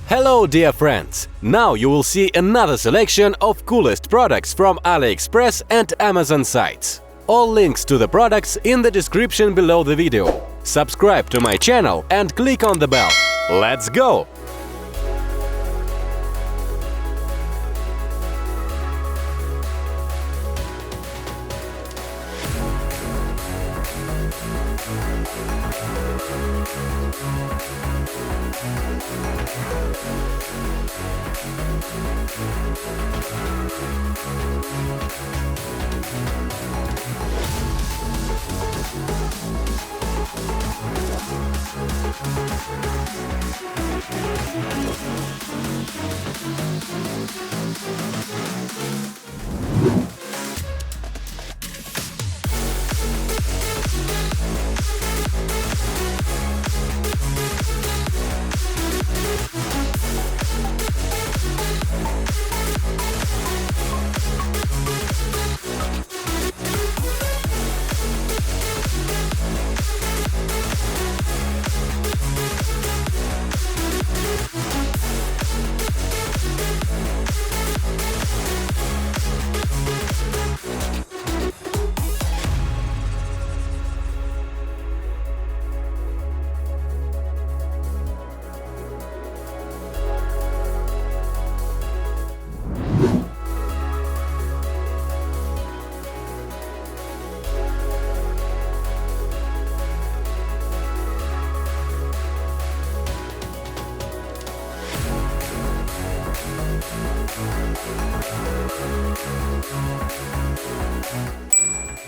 Hello dear friends! Now you will see another selection of coolest products from AliExpress and Amazon sites. All links to the products in the description below the video. Subscribe to my channel and click on the bell. Let's go!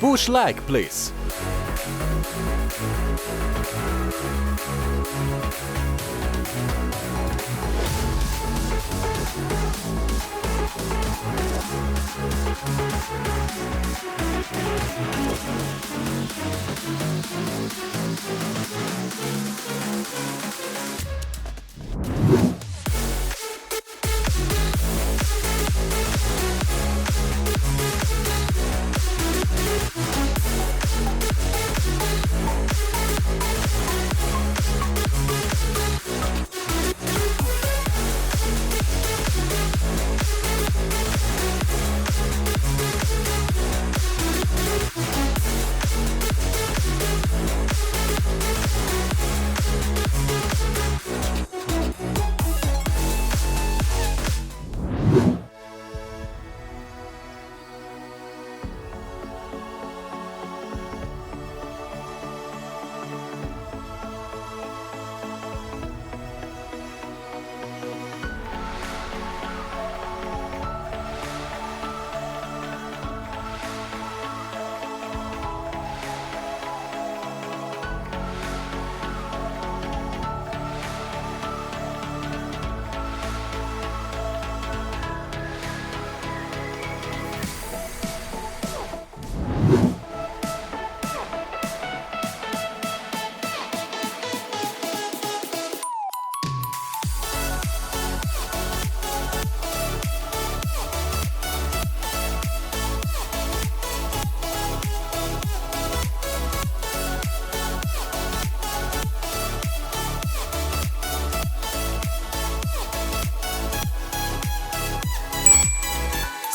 Push like, please.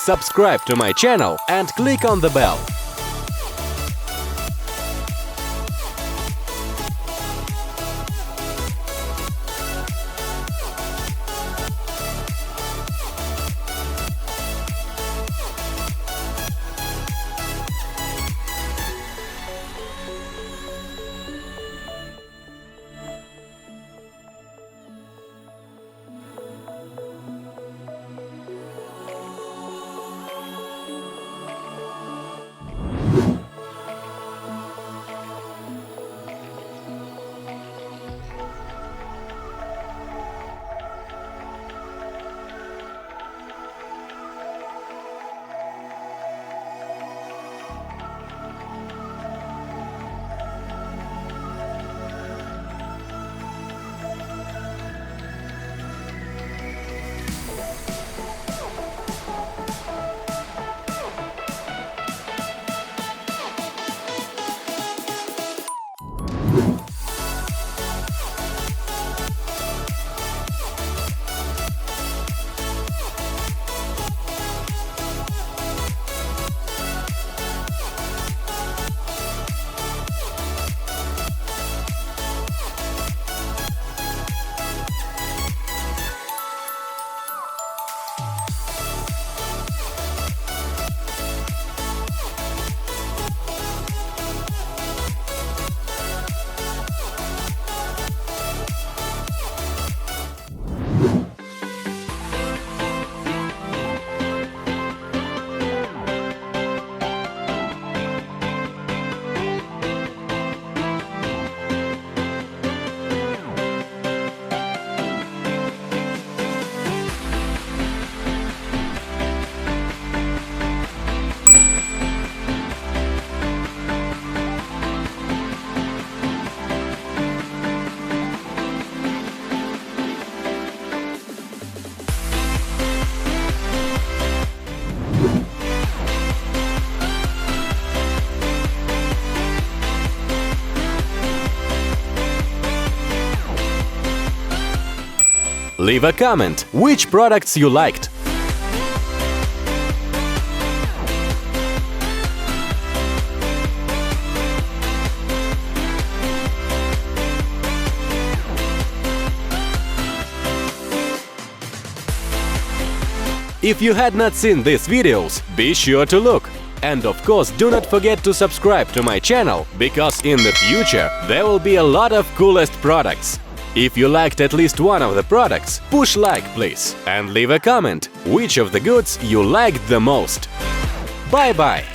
Subscribe to my channel and click on the bell. Leave a comment which products you liked. If you had not seen these videos, be sure to look. And of course, do not forget to subscribe to my channel, because in the future there will be a lot of coolest products. If you liked at least one of the products, push like please, and leave a comment which of the goods you liked the most. Bye-bye!